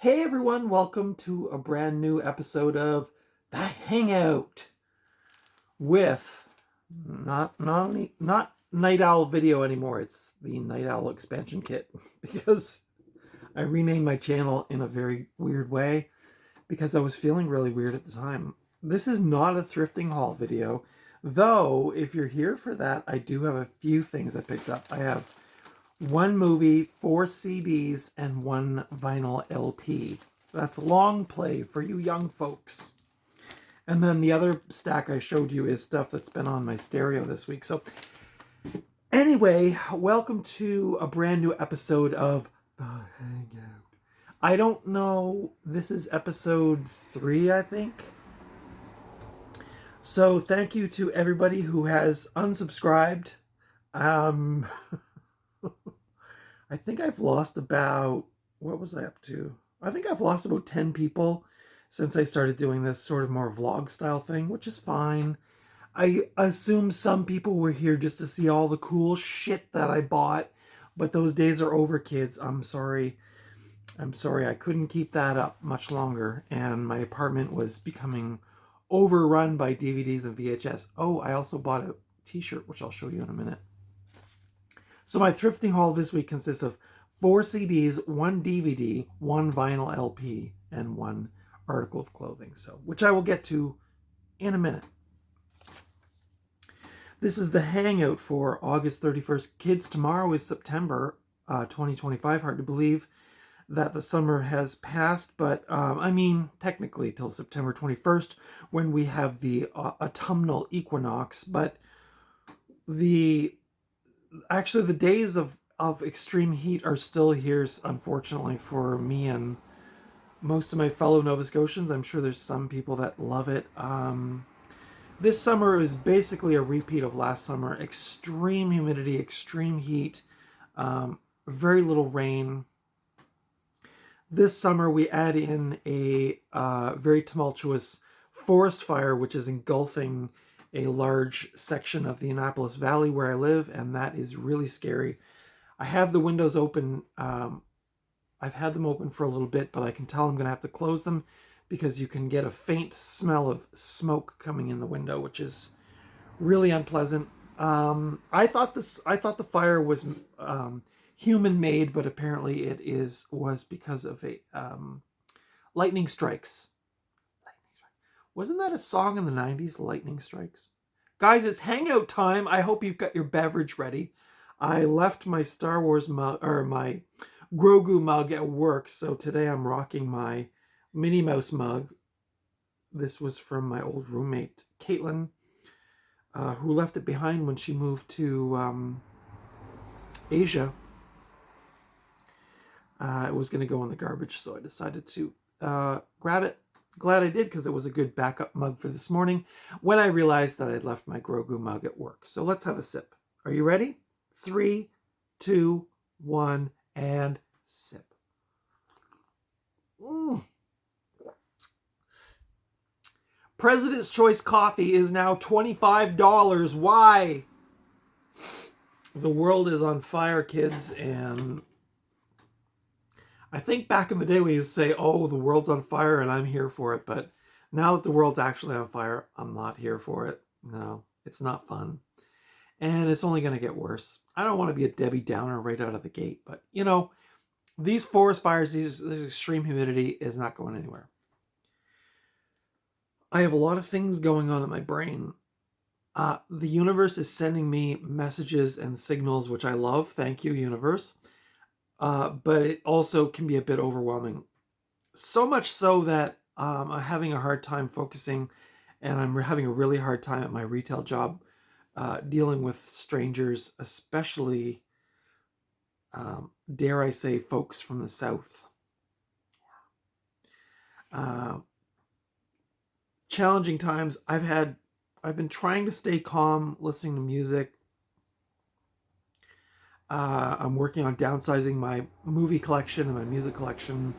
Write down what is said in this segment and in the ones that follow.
Hey everyone, welcome to a brand new episode of The Hangout with not Night Owl Video anymore. It's the Night Owl expansion kit because I renamed my channel in a very weird way because I was feeling really weird at the time. This is not a thrifting haul video, though if you're here for that, I do have a few things I picked up. I have one movie, 4 CDs, and 1 vinyl LP. That's long play for you young folks. And then the other stack I showed you is stuff that's been on my stereo this week. So anyway, welcome to a brand new episode of The Hangout. I don't know, this is episode 3, I think. So thank you to everybody who has unsubscribed. I think I've lost about, what was I up to? I think I've lost about 10 people since I started doing this sort of more vlog style thing, which is fine. I assume some people were here just to see all the cool shit that I bought, but those days are over, kids. I'm sorry. I couldn't keep that up much longer, and my apartment was becoming overrun by DVDs and VHS. Oh, I also bought a t-shirt, which I'll show you in a minute. So my thrifting haul this week consists of 4 CDs, 1 DVD, 1 vinyl LP, and 1 article of clothing, which I will get to in a minute. This is the Hangout for August 31st. Kids, tomorrow is September 2025. Hard to believe that the summer has passed, but technically till September 21st when we have the autumnal equinox, but the days of extreme heat are still here, unfortunately, for me and most of my fellow Nova Scotians. I'm sure there's some people that love it. This summer is basically a repeat of last summer. Extreme humidity, extreme heat, very little rain. This summer we add in a very tumultuous forest fire, which is engulfing a large section of the Annapolis Valley where I live, and that is really scary. I have the windows open. I've had them open for a little bit, but I can tell I'm going to have to close them because you can get a faint smell of smoke coming in the window, which is really unpleasant. I thought the fire was human-made, but apparently it was because of a lightning strikes. Wasn't that a song in the 90s, Lightning Strikes? Guys, it's hangout time. I hope you've got your beverage ready. I left my Star Wars mug, or my Grogu mug at work, so today I'm rocking my Minnie Mouse mug. This was from my old roommate, Caitlin, who left it behind when she moved to Asia. It was going to go in the garbage, so I decided to grab it. Glad I did, because it was a good backup mug for this morning when I realized that I'd left my Grogu mug at work. So let's have a sip. Are you ready? 3, 2, 1, and sip. President's Choice coffee is now $25. Why? The world is on fire, kids, and I think back in the day we used to say, oh, the world's on fire and I'm here for it. But now that the world's actually on fire, I'm not here for it. No, it's not fun. And it's only going to get worse. I don't want to be a Debbie Downer right out of the gate. But, these forest fires, this extreme humidity is not going anywhere. I have a lot of things going on in my brain. The universe is sending me messages and signals, which I love. Thank you, universe. But it also can be a bit overwhelming. So much so that I'm having a hard time focusing, and I'm having a really hard time at my retail job dealing with strangers, especially, dare I say, folks from the South. Challenging times. I've been trying to stay calm, listening to music. I'm working on downsizing my movie collection and my music collection,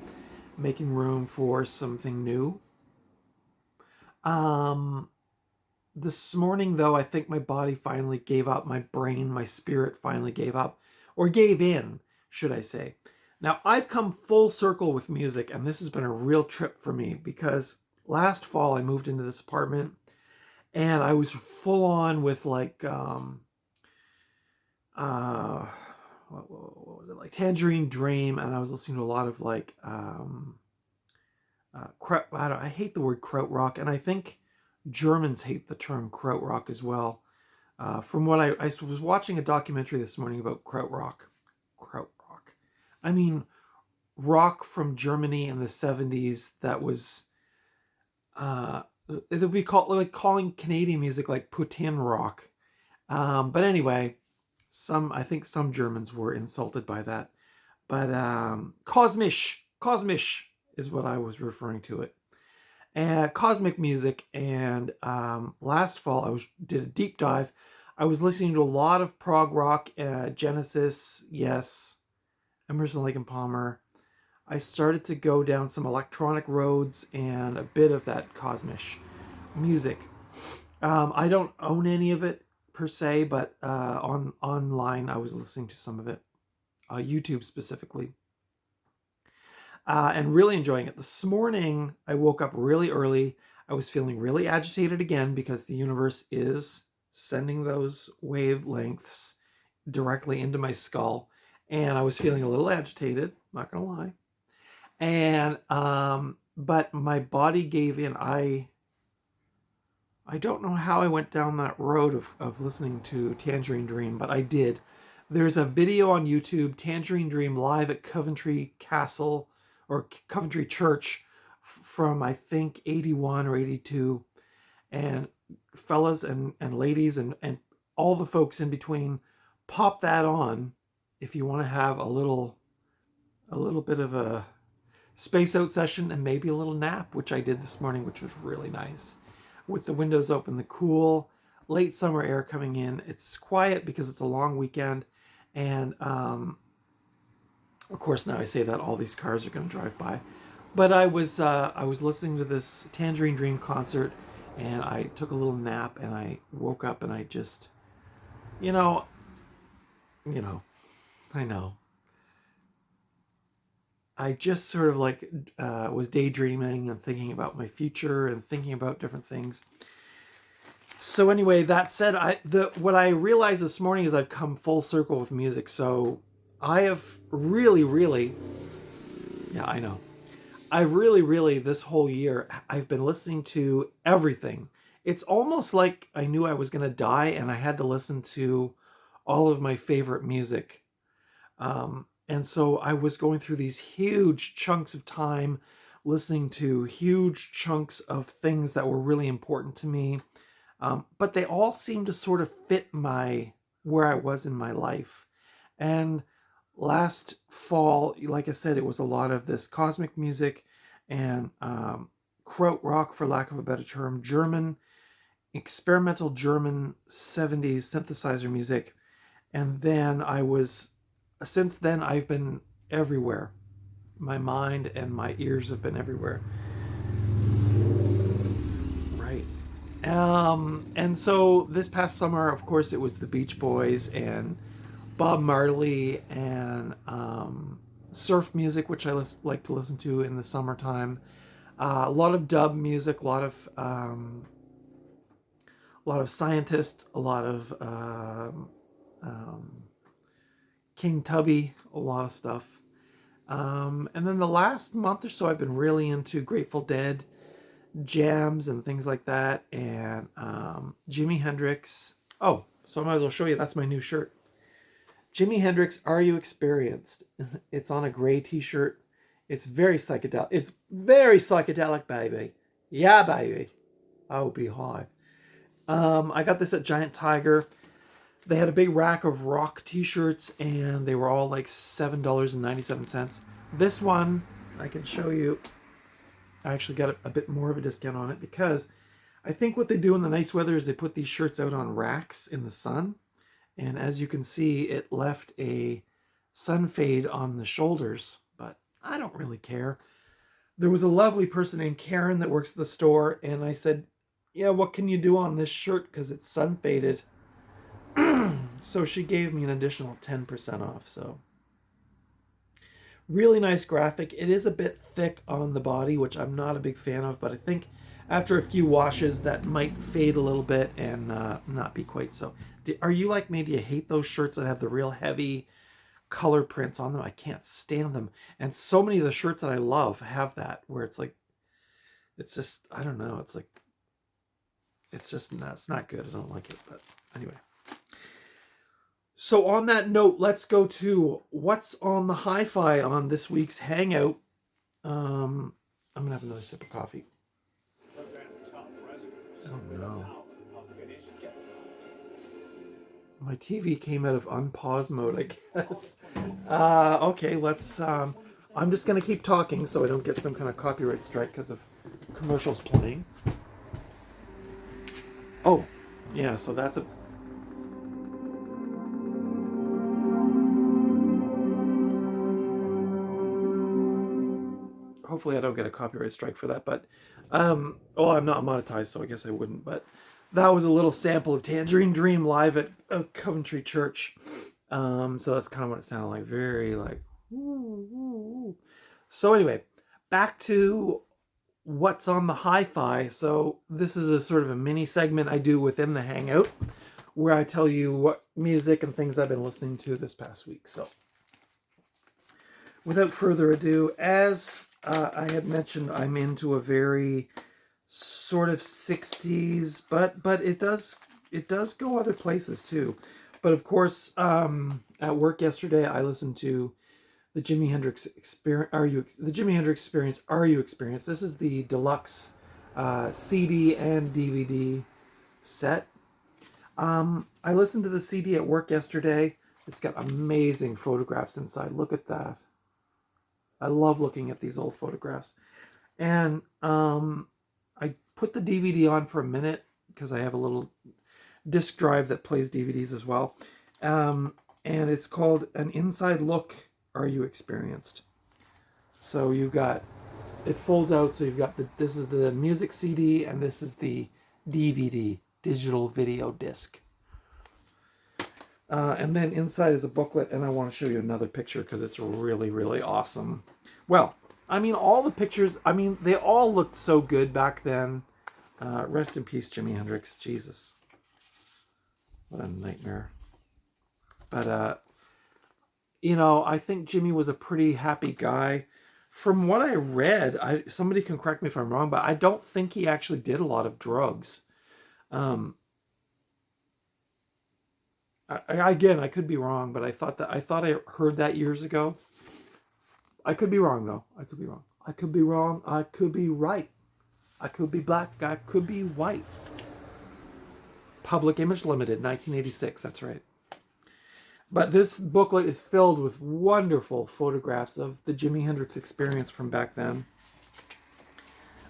making room for something new. This morning, though, I think my body finally gave up. My brain, my spirit finally gave up, or gave in, should I say. Now, I've come full circle with music, and this has been a real trip for me because last fall I moved into this apartment and I was full on with like uh what was it, like Tangerine Dream, and I was listening to a lot of like I hate the word krautrock, and I think Germans hate the term krautrock as well. From what I was watching a documentary this morning about krautrock. I mean, rock from Germany in the 70s that was it would be called like calling Canadian music like Putin rock. But anyway, I think some Germans were insulted by that. But Kosmisch is what I was referring to it. And cosmic music. And last fall did a deep dive. I was listening to a lot of prog rock, Genesis, yes, Emerson, Lake and Palmer. I started to go down some electronic roads and a bit of that cosmic music. I don't own any of it per se, but online I was listening to some of it, YouTube specifically, and really enjoying it. This morning I woke up really early. I was feeling really agitated again because the universe is sending those wavelengths directly into my skull, and I was feeling a little agitated, not gonna lie. And but my body gave in. I don't know how I went down that road of listening to Tangerine Dream, but I did. There's a video on YouTube, Tangerine Dream live at Coventry Castle or Coventry Church from I think 81 or 82. And fellas and ladies and all the folks in between, pop that on if you want to have a little bit of a space out session and maybe a little nap, which I did this morning, which was really nice. With the windows open, the cool late summer air coming in. It's quiet because it's a long weekend. And of course, now I say that all these cars are going to drive by. But I was listening to this Tangerine Dream concert, and I took a little nap, and I woke up, and I just, I know. I just sort of like was daydreaming and thinking about my future and thinking about different things. So anyway, that said, what I realized this morning is I've come full circle with music. So I have really, yeah, I know. I really, this whole year, I've been listening to everything. It's almost like I knew I was going to die and I had to listen to all of my favorite music. And so I was going through these huge chunks of time listening to huge chunks of things that were really important to me. But they all seemed to sort of fit where I was in my life. And last fall, like I said, it was a lot of this cosmic music and krautrock, for lack of a better term, experimental German 70s synthesizer music. And then since then, I've been everywhere. My mind and my ears have been everywhere. Right. And so this past summer, of course, it was the Beach Boys and Bob Marley and surf music, which I like to listen to in the summertime. A lot of dub music, a lot of scientists, a lot of King Tubby, a lot of stuff. And then the last month or so, I've been really into Grateful Dead jams and things like that, and Jimi Hendrix. Oh, so I might as well show you. That's my new shirt. Jimi Hendrix, Are You Experienced? It's on a gray t-shirt. It's very psychedelic. It's very psychedelic, baby. Yeah, baby. Oh, beehive. I got this at Giant Tiger. They had a big rack of rock t-shirts, and they were all like $7.97. This one, I can show you. I actually got a bit more of a discount on it because I think what they do in the nice weather is they put these shirts out on racks in the sun. And as you can see, it left a sun fade on the shoulders, but I don't really care. There was a lovely person named Karen that works at the store, and I said, yeah, what can you do on this shirt because it's sun faded? So she gave me an additional 10% off. So Really nice graphic. It is a bit thick on the body, which I'm not a big fan of, but I think after a few washes that might fade a little bit and not be quite so. Are you like me? Do you hate those shirts that have the real heavy color prints on them? I can't stand them. And so many of the shirts that I love have that, where it's like, it's just, I don't know, it's like, it's just not, it's not good. I don't like it, but anyway. So on that note, let's go to what's on the hi-fi on this week's Hangout. I'm going to have another sip of coffee. Oh no. My TV came out of unpause mode, I guess. Okay, let's... I'm just going to keep talking so I don't get some kind of copyright strike because of commercials playing. Oh, yeah, so that's a... Hopefully I don't get a copyright strike for that, but... well, I'm not monetized, so I guess I wouldn't, but... That was a little sample of Tangerine Dream live at Coventry Church. So that's kind of what it sounded like. Very like... Ooh, ooh, ooh. So anyway, back to what's on the hi-fi. So this is a sort of a mini segment I do within the Hangout where I tell you what music and things I've been listening to this past week. So without further ado, as I had mentioned, I'm into a very sort of 60s, but it does go other places too. But of course, at work yesterday, I listened to the Jimi Hendrix Experience. The Jimi Hendrix Experience. Are You Experience? This is the deluxe CD and DVD set. I listened to the CD at work yesterday. It's got amazing photographs inside. Look at that. I love looking at these old photographs. And I put the DVD on for a minute because I have a little disc drive that plays DVDs as well. And it's called An Inside Look, Are You Experienced? So you've got, it folds out, so you've got this is the music CD and this is the DVD, digital video disc. And then inside is a booklet, and I want to show you another picture because it's really, really awesome. Well, I mean, all the pictures, I mean, they all looked so good back then. Rest in peace, Jimi Hendrix. Jesus. What a nightmare. But, you know, I think Jimmy was a pretty happy guy. From what I read, somebody can correct me if I'm wrong, but I don't think he actually did a lot of drugs. Again, I could be wrong, but I thought I heard that years ago. I could be wrong, though. I could be wrong. I could be wrong. I could be right. I could be black. I could be white. Public Image Limited, 1986. That's right. But this booklet is filled with wonderful photographs of the Jimi Hendrix Experience from back then.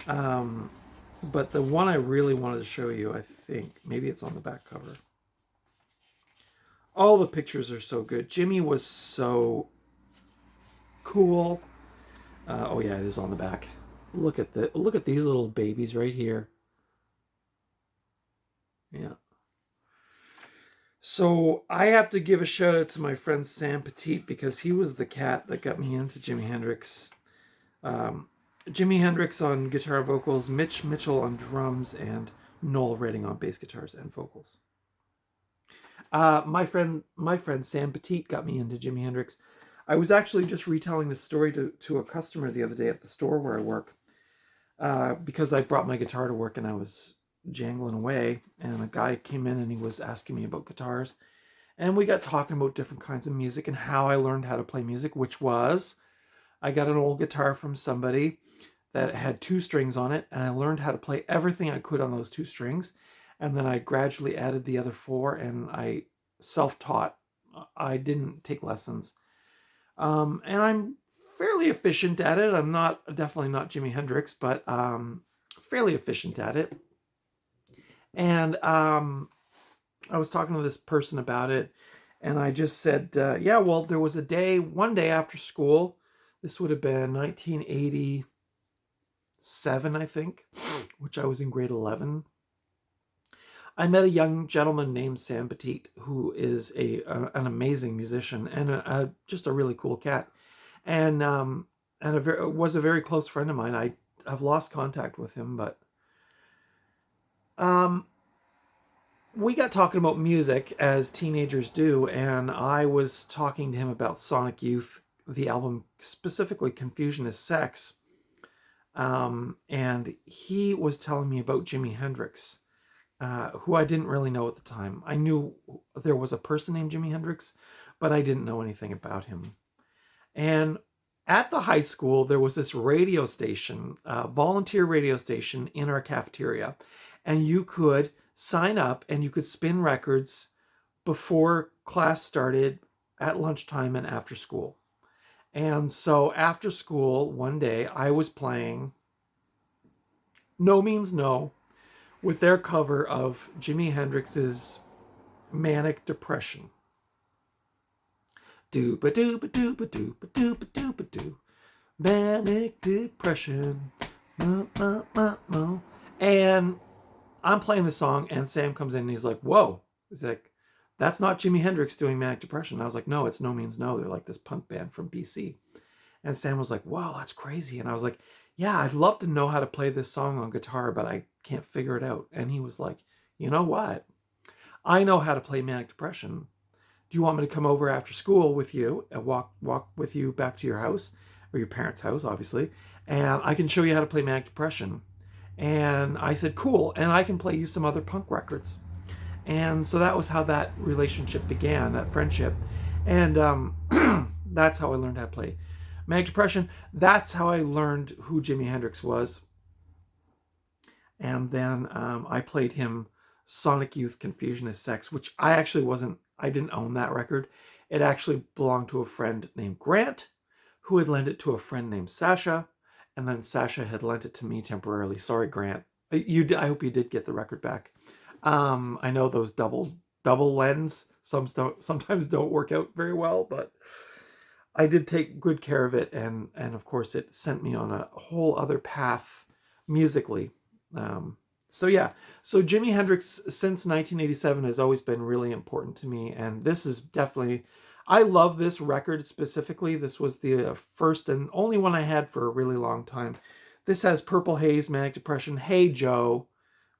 But the one I really wanted to show you, I think, maybe it's on the back cover. All the pictures are so good. Jimmy was so cool. Oh yeah, it is on the back. Look at these little babies right here. Yeah. So I have to give a shout out to my friend Sam Petit because he was the cat that got me into Jimi Hendrix. Jimi Hendrix on guitar and vocals, Mitch Mitchell on drums, and Noel Redding on bass guitars and vocals. My friend Sam Petit got me into Jimi Hendrix. I was actually just retelling this story to a customer the other day at the store where I work, because I brought my guitar to work and I was jangling away, and a guy came in and he was asking me about guitars, and we got talking about different kinds of music and how I learned how to play music, which was I got an old guitar from somebody that had 2 strings on it, and I learned how to play everything I could on those 2 strings, and then I gradually added the other 4, and I self-taught. I didn't take lessons. And I'm fairly efficient at it. I'm definitely not Jimi Hendrix, but fairly efficient at it. And I was talking to this person about it, and I just said, yeah, well, there was one day after school, this would have been 1987, I think, which I was in grade 11. I met a young gentleman named Sam Petit, who is an amazing musician and just a really cool cat. was a very close friend of mine. I've lost contact with him, but we got talking about music as teenagers do, and I was talking to him about Sonic Youth, the album, specifically Confusion is Sex. And he was telling me about Jimi Hendrix, who I didn't really know at the time. I knew there was a person named Jimi Hendrix, but I didn't know anything about him. And at the high school, there was this radio station, volunteer radio station in our cafeteria, and you could sign up and you could spin records before class started, at lunchtime, and after school. And so after school, one day, I was playing No Means No with their cover of Jimi Hendrix's Manic Depression. Doo-ba-doo-ba-doo-ba-doo-ba-doo-ba-doo-ba-doo. Manic Depression. And I'm playing the song, and Sam comes in and he's like, whoa. He's like, that's not Jimi Hendrix doing Manic Depression. And I was like, no, it's No Means No. They're like this punk band from BC. And Sam was like, wow, that's crazy. And I was like, yeah, I'd love to know how to play this song on guitar, but I can't figure it out. And he was like, you know what? I know how to play Manic Depression. Do you want me to come over after school with you and walk with you back to your house, or your parents' house, obviously, and I can show you how to play Manic Depression? And I said, cool, and I can play you some other punk records. And so that was how that relationship began, that friendship. And that's how I learned how to play Manic Depression. That's how I learned who Jimi Hendrix was. And then I played him Sonic Youth Confusion is Sex, which I didn't own that record. It actually belonged to a friend named Grant, who had lent it to a friend named Sasha. And then Sasha had lent it to me temporarily. Sorry, Grant. I hope you did get the record back. I know those double lens sometimes don't work out very well, but I did take good care of it, and of course it sent me on a whole other path musically. So Jimi Hendrix since 1987 has always been really important to me, and this is definitely, I love this record specifically. This was the first and only one I had for a really long time. This has Purple Haze, Manic Depression, Hey Joe,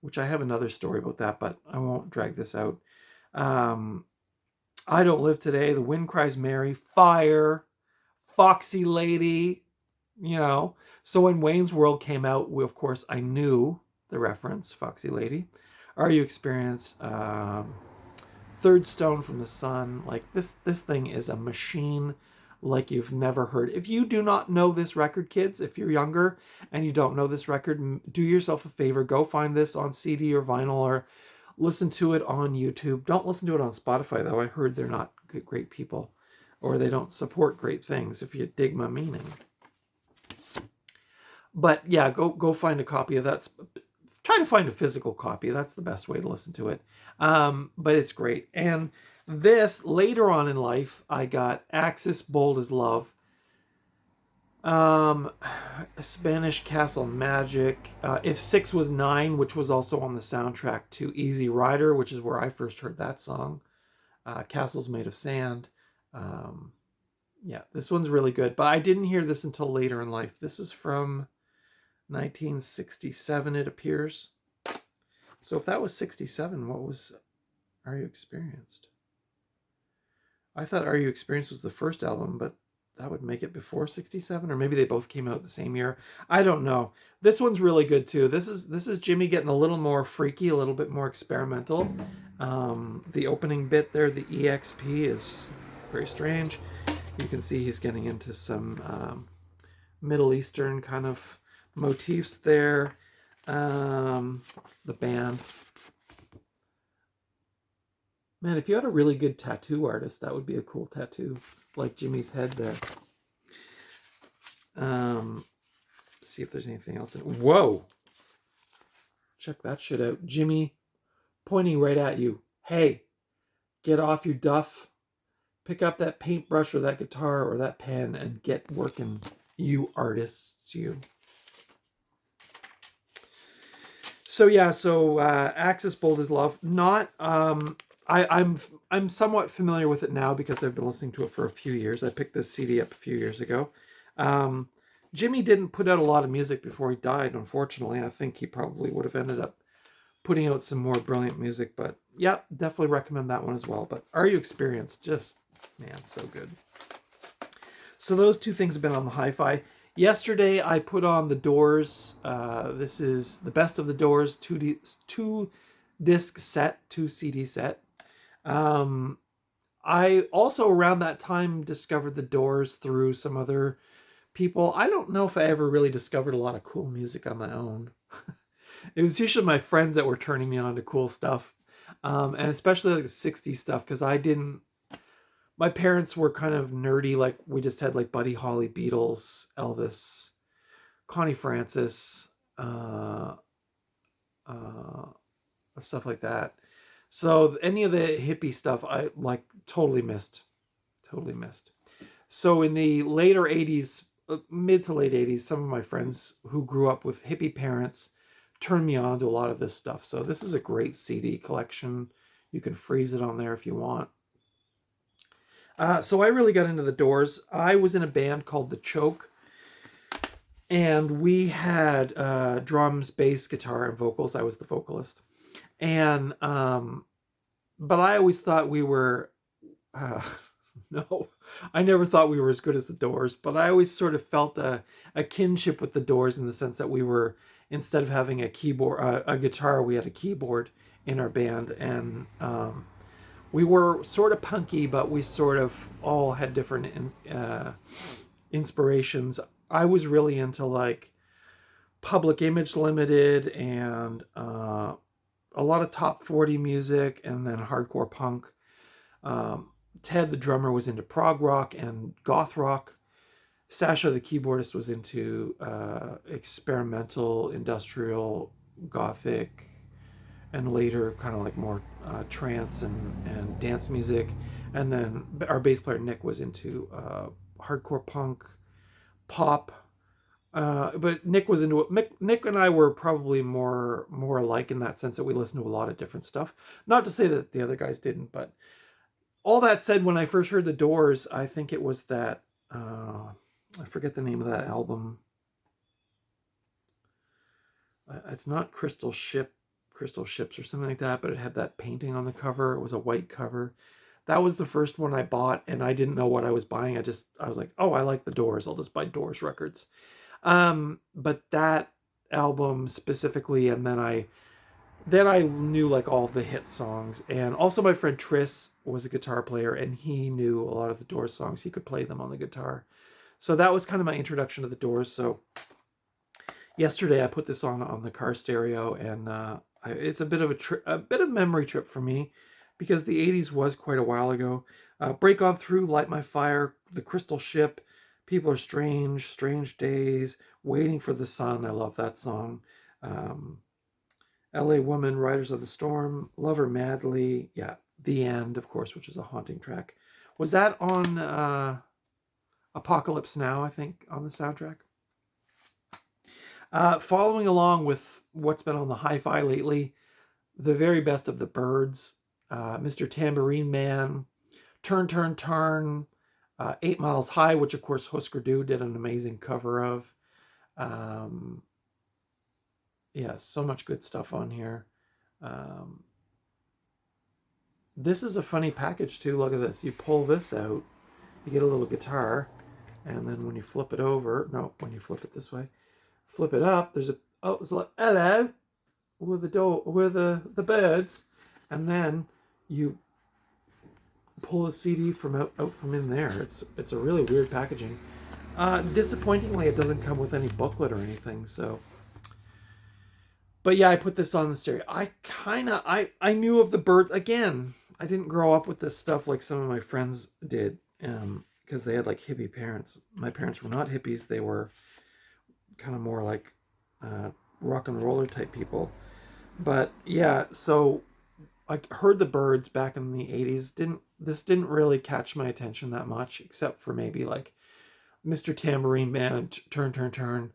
which I have another story about that, but I won't drag this out. I Don't Live Today, The Wind Cries Mary, Fire, Foxy Lady, So when Wayne's World came out, of course, I knew the reference, Foxy Lady. Are You Experienced? Third Stone from the Sun. Like, this thing is a machine like you've never heard. If you do not know this record, kids, if you're younger and you don't know this record, do yourself a favor. Go find this on CD or vinyl, or listen to it on YouTube. Don't listen to it on Spotify, though. I heard they're not great people, or they don't support great things, if you dig my meaning. But yeah, go find a copy of that. Try to find a physical copy. That's the best way to listen to it. But it's great. And this, later on in life, I got Axis Bold as Love, Spanish Castle Magic, If 6 Was 9, which was also on the soundtrack to Easy Rider, which is where I first heard that song, Castles Made of Sand. This one's really good, but I didn't hear this until later in life. This is from 1967, it appears. So if that was 67, what was Are You Experienced? I thought Are You Experienced was the first album, but that would make it before 67, or maybe they both came out the same year. I don't know. This one's really good too. This is Jimmy getting a little more freaky, a little bit more experimental. The opening bit there, the EXP, is very strange. You can see he's getting into some Middle Eastern kind of motifs there. The band. Man, if you had a really good tattoo artist, that would be a cool tattoo, like Jimmy's head there. See if there's anything else. Whoa! Check that shit out. Jimmy pointing right at you. Hey, get off your duff. Pick up that paintbrush or that guitar or that pen and get working, you artists, you. So Axis Bold as Love. Not I'm somewhat familiar with it now because I've been listening to it for a few years. I picked this CD up a few years ago. Um, Jimmy didn't put out a lot of music before he died, unfortunately. I think he probably would have ended up putting out some more brilliant music. But yeah, definitely recommend that one as well. But Are You Experienced? Just, man, so good. So those two things have been on the hi-fi. Yesterday I put on The Doors. This is the best of The Doors, two disc set, 2 CD set. I also around that time discovered The Doors through some other people. I don't know if I ever really discovered a lot of cool music on my own. It was usually my friends that were turning me on to cool stuff, and especially like the 60s stuff, because I didn't. My parents were kind of nerdy. Like we just had like Buddy Holly, Beatles, Elvis, Connie Francis, uh, stuff like that. So any of the hippie stuff, I like totally missed. Totally missed. So in the later 80s, mid to late 80s, some of my friends who grew up with hippie parents turned me on to a lot of this stuff. So this is a great CD collection. You can freeze it on there if you want. So I really got into the Doors. I was in a band called The Choke, and we had drums, bass, guitar, and vocals. I was the vocalist. And but I always thought we were no, I never thought we were as good as the Doors, but I always sort of felt a kinship with the Doors in the sense that we were, instead of having a keyboard, a guitar, we had a keyboard in our band, and we were sort of punky, but we sort of all had different inspirations. I was really into like Public Image Limited and a lot of top 40 music, and then hardcore punk. Ted, the drummer, was into prog rock and goth rock. Sasha, the keyboardist, was into experimental, industrial, gothic, and later kind of like more trance and dance music. And then our bass player Nick was into hardcore punk, pop. But Nick was into it. Nick and I were probably more alike in that sense that we listened to a lot of different stuff. Not to say that the other guys didn't, but all that said, when I first heard The Doors, I think it was that I forget the name of that album. It's not Crystal Ships or something like that, but it had that painting on the cover. It was a white cover. That was the first one I bought, and I didn't know what I was buying. I was like, oh, I like the Doors. I'll just buy Doors records. But that album specifically, and then I knew like all of the hit songs. And also my friend Tris was a guitar player, and he knew a lot of the Doors songs. He could play them on the guitar. So that was kind of my introduction to the Doors. So yesterday I put this on the car stereo, and it's a bit of a bit of memory trip for me, because the 80s was quite a while ago. Break On Through, Light My Fire, The Crystal Ship, People Are Strange, Strange Days, Waiting for the Sun. I love that song. LA Woman, Riders of the Storm, Love Her Madly. Yeah, The End, of course, which is a haunting track. Was that on Apocalypse Now, I think, on the soundtrack? Following along with what's been on the hi-fi lately, the very best of the Byrds, Mr. Tambourine Man, Turn, Turn, Turn, 8 Miles High, which of course Husker Du did an amazing cover of. Yeah, so much good stuff on here. This is a funny package too. Look at this. You pull this out, you get a little guitar, and then when you flip it over, no, when you flip it this way, flip it up, there's it's like, hello, with the Byrds, and then you pull the CD from out from in there. It's a really weird packaging. Disappointingly, it doesn't come with any booklet or anything, so. But yeah, I put this on the stereo. I knew of the Byrds. Again, I didn't grow up with this stuff like some of my friends did, because they had like hippie parents. My parents were not hippies. They were kind of more like rock and roller type people. But yeah, so I heard the Byrds back in the 80s. This didn't really catch my attention that much, except for maybe like Mr. Tambourine Man and Turn, Turn, Turn.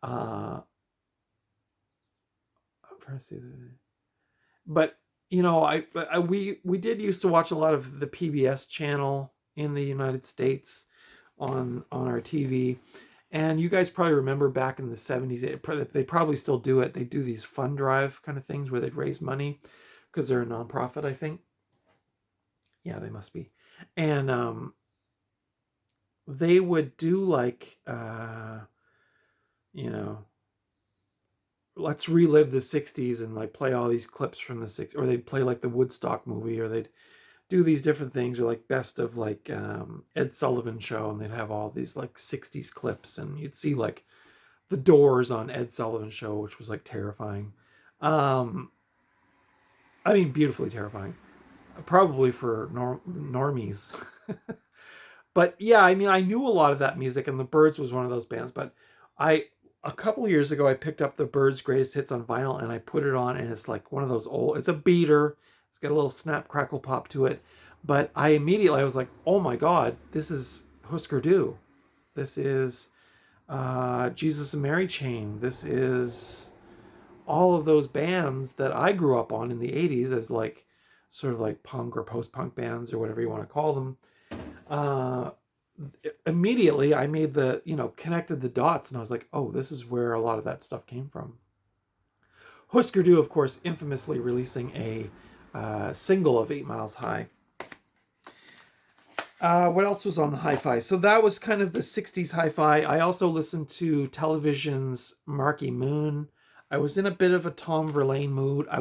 I'm trying to see that. But we did used to watch a lot of the PBS channel in the United States on our TV. And you guys probably remember back in the 70s, they probably still do it. They do these fund drive kind of things where they'd raise money because they're a nonprofit, I think. Yeah, they must be. And they would do like, let's relive the 60s and like play all these clips from the 60s. Or they'd play like the Woodstock movie, or they'd do these different things, or like best of like Ed Sullivan Show, and they'd have all these like 60s clips, and you'd see like the Doors on Ed Sullivan Show, which was like terrifying. Beautifully terrifying, probably for normies. But yeah, I knew a lot of that music, and the Byrds was one of those bands. But a couple years ago, I picked up the Byrds' greatest hits on vinyl, and I put it on, and it's like one of those old. It's a beater. It's got a little snap, crackle, pop to it. But I was like, oh my God, this is Husker Du. This is Jesus and Mary Chain. This is all of those bands that I grew up on in the 80s as like sort of like punk or post-punk bands or whatever you want to call them. Immediately I made connected the dots, and I was like, oh, this is where a lot of that stuff came from. Husker Du, of course, infamously releasing a single of 8 Miles High. What else was on the hi-fi? So that was kind of the 60s hi-fi. I also listened to Television's Marky Moon. I was in a bit of a Tom Verlaine mood. I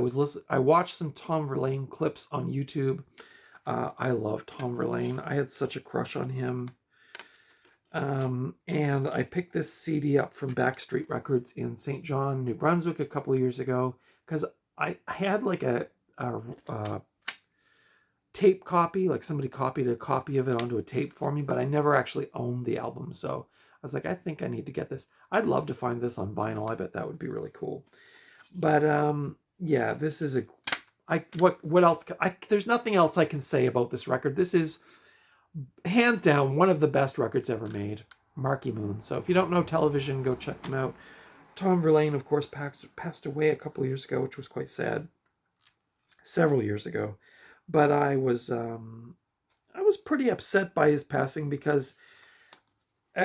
watched some Tom Verlaine clips on YouTube. I love Tom Verlaine. I had such a crush on him. And I picked this CD up from Backstreet Records in St. John, New Brunswick a couple of years ago, because I had like a tape copy, like somebody copied a copy of it onto a tape for me, but I never actually owned the album. So I was like, I think I need to get this. I'd love to find this on vinyl. I bet that would be really cool. But yeah, this is what else? There's nothing else I can say about this record. This is hands down one of the best records ever made. Marky Moon. So if you don't know Television, go check them out. Tom Verlaine, of course, passed away a couple of years ago, which was quite sad. Several years ago. But I was pretty upset by his passing, because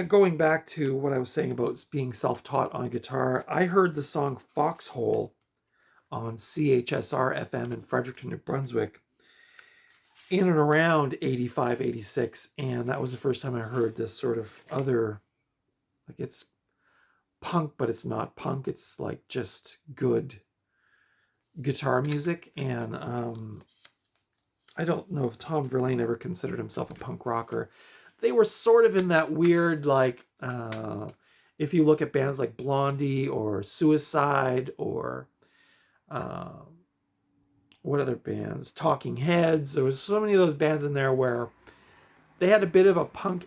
going back to what I was saying about being self-taught on guitar, I heard the song Foxhole on CHSR FM in Fredericton, New Brunswick in and around 85, 86. And that was the first time I heard this sort of other, like, it's punk, but it's not punk. It's like just good guitar music. And I don't know if Tom Verlaine ever considered himself a punk rocker. They were sort of in that weird, like, if you look at bands like Blondie or Suicide or what other bands? Talking Heads. There was so many of those bands in there where they had a bit of a punk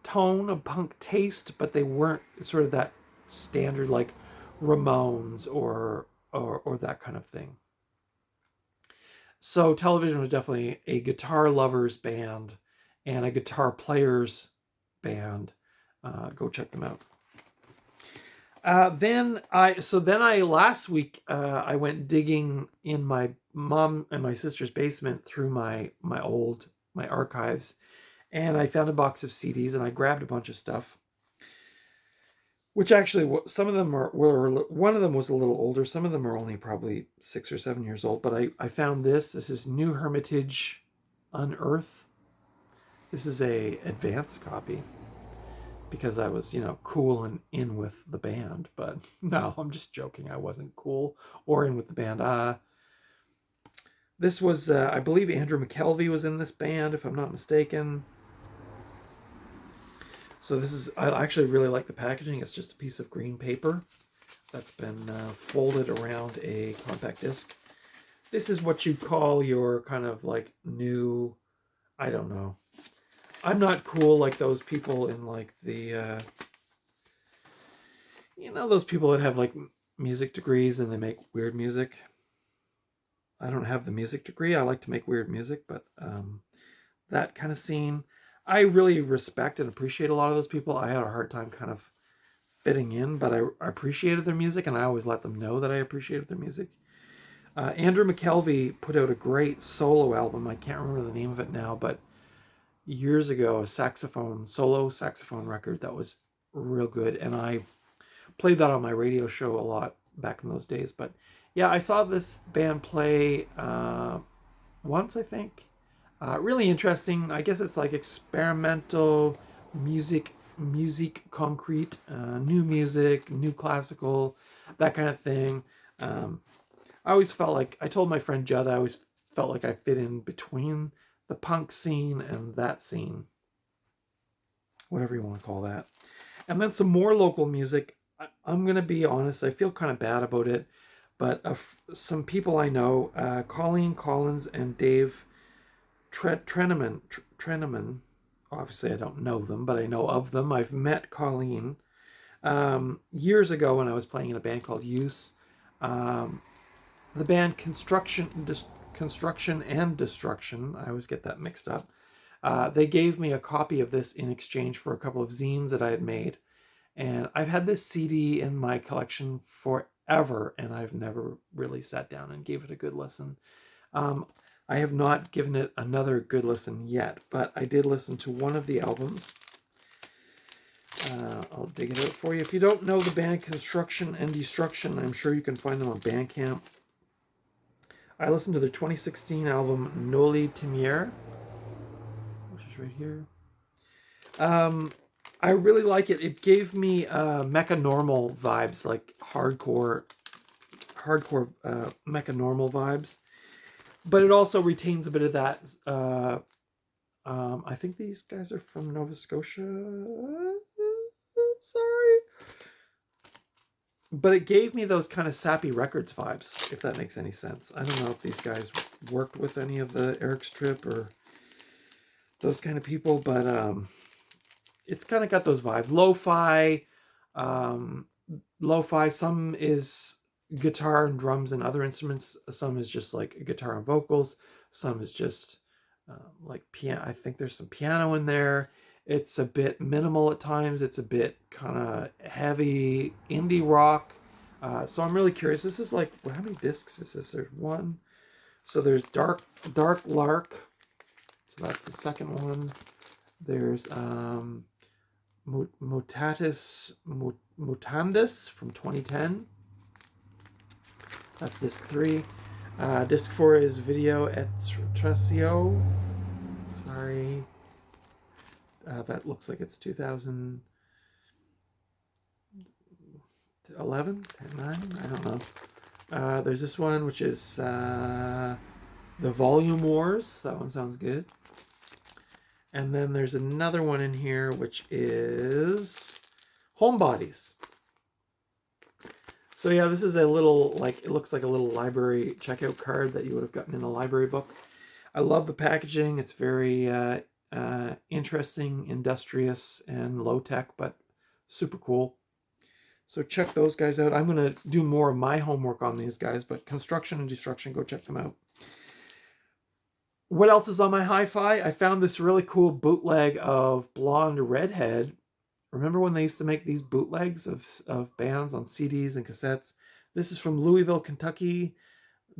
tone, a punk taste, but they weren't sort of that standard like Ramones or that kind of thing. So Television was definitely a guitar lovers band and a guitar players band. Go check them out. Then I last week I went digging in my mom and my sister's basement through my archives, and I found a box of CDs, and I grabbed a bunch of stuff. Which actually, some of them were one of them was a little older. Some of them are only probably 6 or 7 years old. But I found this. This is New Hermitage Unearth. This is a advanced copy, because I was, cool and in with the band. But no, I'm just joking. I wasn't cool or in with the band. This was, I believe Andrew McKelvey was in this band, if I'm not mistaken. So I actually really like the packaging. It's just a piece of green paper that's been folded around a compact disc. This is what you'd call your kind of like new, I don't know. I'm not cool like those people in like the, those people that have like music degrees and they make weird music. I don't have the music degree. I like to make weird music, but that kind of scene, I really respect and appreciate a lot of those people. I had a hard time kind of fitting in, but I appreciated their music, and I always let them know that I appreciated their music. Andrew McKelvey put out a great solo album. I can't remember the name of it now, but years ago, a solo saxophone record that was real good. And I played that on my radio show a lot back in those days. But yeah, I saw this band play once, I think. Really interesting. I guess it's like experimental music concrete, new music, new classical, that kind of thing. I always felt like, I told my friend Judd, I always felt like I fit in between the punk scene and that scene, whatever you want to call that. And then some more local music. I'm going to be honest, I feel kind of bad about it, but some people I know, Colleen Collins and Dave Treneman, obviously I don't know them, but I know of them. I've met Colleen years ago when I was playing in a band called Use. The band Construction and Destruction, I always get that mixed up. They gave me a copy of this in exchange for a couple of zines that I had made. And I've had this CD in my collection forever, and I've never really sat down and gave it a good listen. I have not given it another good listen yet, but I did listen to one of the albums. I'll dig it out for you. If you don't know the band Construction and Destruction, I'm sure you can find them on Bandcamp. I listened to their 2016 album Noli Timier, which is right here. I really like it. It gave me Mecha Normal vibes, like hardcore Mecha Normal vibes. But it also retains a bit of that. I think these guys are from Nova Scotia. Sorry. But it gave me those kind of Sappy Records vibes, if that makes any sense. I don't know if these guys worked with any of the Eric's Trip or those kind of people, but it's kind of got those vibes. Lo-fi, some is guitar and drums and other instruments. Some is just like guitar and vocals. Some is just like piano. I think there's some piano in there. It's a bit minimal at times. It's a bit kind of heavy indie rock. So I'm really curious. This is like, how many discs is this? There's one. So there's Dark Lark. So that's the second one. There's Mutandis from 2010. That's disc 3. Disc 4 is Video et Tracio. Sorry. That looks like it's 2011, 9, I don't know. There's this one, which is The Volume Wars. That one sounds good. And then there's another one in here, which is Homebodies. So yeah, this is a little, like, it looks like a little library checkout card that you would have gotten in a library book. I love the packaging. It's very interesting, industrious, and low-tech, but super cool. So check those guys out. I'm going to do more of my homework on these guys, but Construction and Destruction, go check them out. What else is on my hi-fi? I found this really cool bootleg of Blonde Redhead. Remember when they used to make these bootlegs of bands on CDs and cassettes? This is from Louisville, Kentucky,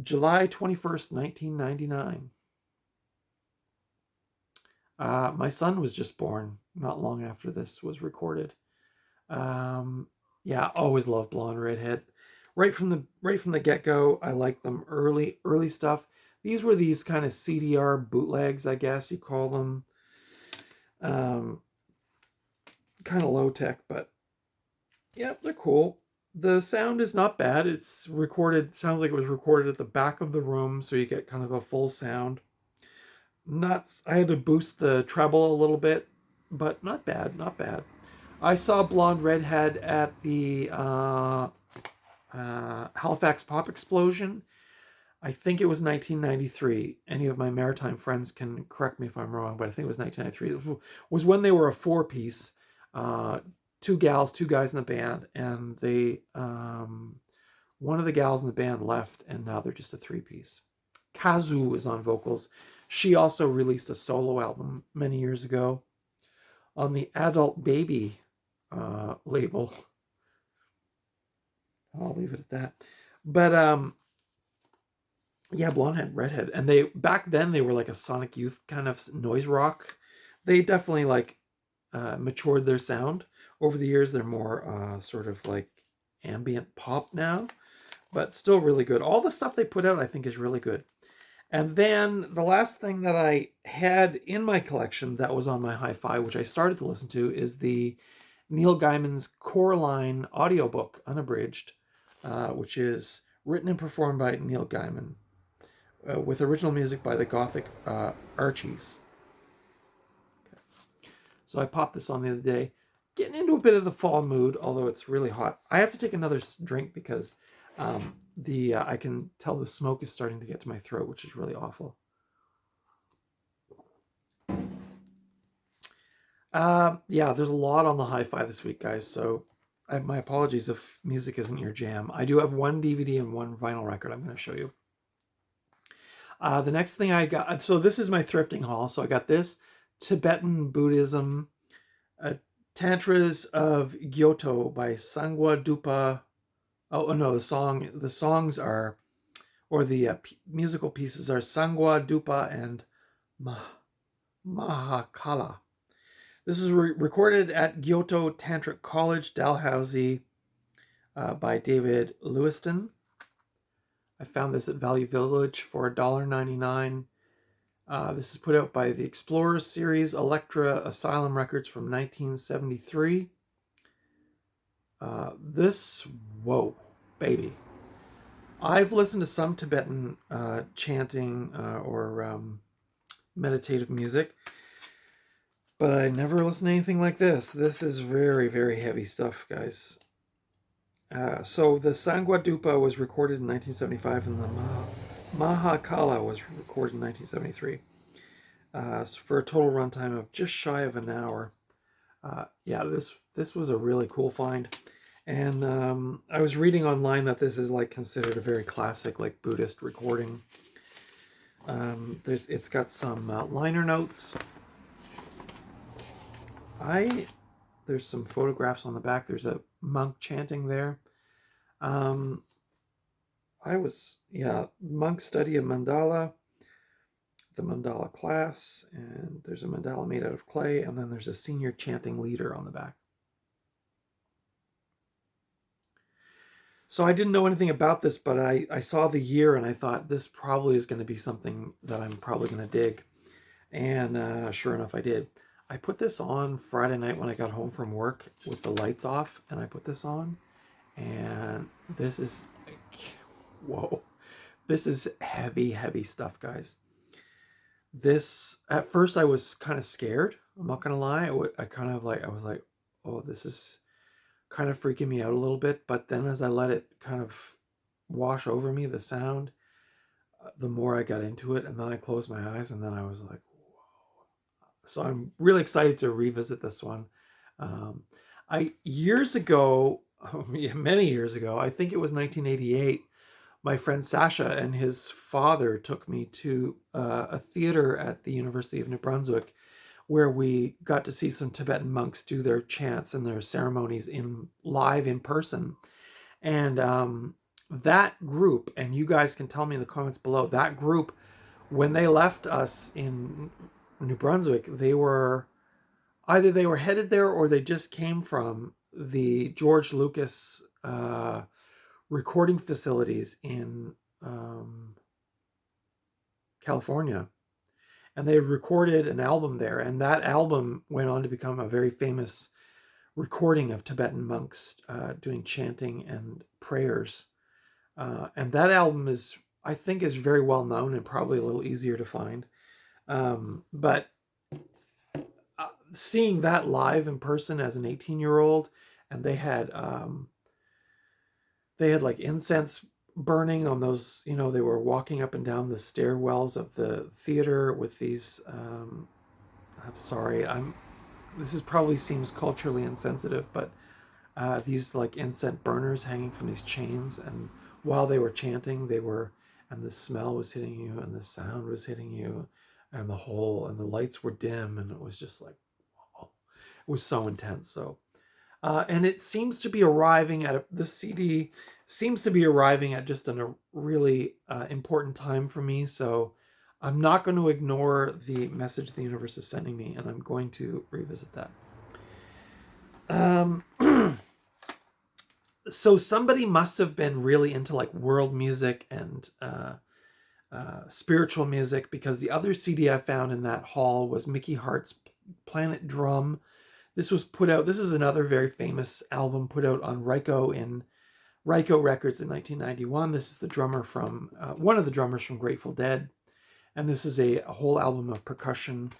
July 21st, 1999. My son was just born not long after this was recorded. Yeah, always loved Blonde Redhead. Right from the get-go, I liked them early stuff. These were these kind of CDR bootlegs, I guess you call them. Kind of low-tech, but yeah, they're cool. The sound is not bad. It's recorded, sounds like it was recorded at the back of the room, so you get kind of a full sound. I had to boost the treble a little bit, but not bad. I saw Blonde Redhead at the Halifax Pop Explosion. I think it was 1993. Any of my maritime friends can correct me if I'm wrong, but I think it was 1993. It was when they were a four-piece, 2 gals, 2 guys in the band, and they one of the gals in the band left, and now they're just a 3-piece. Kazu is on vocals. She also released a solo album many years ago on the Adult Baby label. I'll leave it at that. But Yeah, Blondehead, Redhead. And they, back then, they were like a Sonic Youth kind of noise rock. They definitely like matured their sound over the years. They're more sort of like ambient pop now, but still really good. All the stuff they put out, I think, is really good. And then the last thing that I had in my collection that was on my hi-fi, which I started to listen to, is the Neil Gaiman's Coraline audiobook, unabridged, which is written and performed by Neil Gaiman, with original music by the Gothic Archies. Okay. So I popped this on the other day, getting into a bit of the fall mood, although it's really hot. I have to take another drink because I can tell the smoke is starting to get to my throat, which is really awful. Yeah, there's a lot on the hi-fi this week, guys, so my apologies if music isn't your jam. I do have one DVD and one vinyl record I'm going to show you. The next thing I got, so this is my thrifting haul. So I got this Tibetan Buddhism, Tantras of Gyoto by Sangwa Dupa. Oh no, the songs are, or the musical pieces are Sangwa Dupa and Mahakala. This was recorded at Gyoto Tantric College, Dalhousie, by David Lewiston. I found this at Value Village for $1.99. This is put out by the Explorers series, Electra Asylum Records from 1973. Whoa, baby. I've listened to some Tibetan chanting or meditative music, but I never listened to anything like this. This is very, very heavy stuff, guys. So the Sangwa Dupa was recorded in 1975, and the Mahakala was recorded in 1973. For a total runtime of just shy of an hour. Yeah, this was a really cool find. And I was reading online that this is like considered a very classic like Buddhist recording. It's got some liner notes. There's some photographs on the back. There's a monk chanting there. Monks study a mandala, the mandala class, and there's a mandala made out of clay, and then there's a senior chanting leader on the back. So I didn't know anything about this, but I saw the year and I thought this probably is going to be something that I'm probably going to dig. And sure enough, I did. I put this on Friday night when I got home from work with the lights off, and I put this on, and this is, whoa, this is heavy, heavy stuff, guys. This, at first I was kind of scared. I'm not going to lie. I was like, oh, this is kind of freaking me out a little bit. But then as I let it kind of wash over me, the sound, the more I got into it, and then I closed my eyes, and then I was like, so I'm really excited to revisit this one. Years ago, many years ago, I think it was 1988, my friend Sasha and his father took me to a theater at the University of New Brunswick where we got to see some Tibetan monks do their chants and their ceremonies live in person. And that group, and you guys can tell me in the comments below, that group, when they left us in New Brunswick, they were headed there or they just came from the George Lucas recording facilities in California, and they recorded an album there, and that album went on to become a very famous recording of Tibetan monks doing chanting and prayers, and that album I think is very well known and probably a little easier to find. But seeing that live in person as an 18-year-old, and they had like incense burning on those, they were walking up and down the stairwells of the theater with these, I'm sorry, this probably seems culturally insensitive, but these like incense burners hanging from these chains, and while they were chanting, and the smell was hitting you, and the sound was hitting you, and the lights were dim, and it was just like, wow, it was so intense. So, and it seems to be arriving at the CD seems to be arriving at just a really important time for me. So I'm not going to ignore the message the universe is sending me, and I'm going to revisit that. So somebody must have been really into like world music and spiritual music, because the other CD I found in that haul was Mickey Hart's Planet Drum. This was put out, this is another very famous album put out on Ryko Records in 1991. This is the drummer from, one of the drummers from Grateful Dead. And this is a whole album of percussion.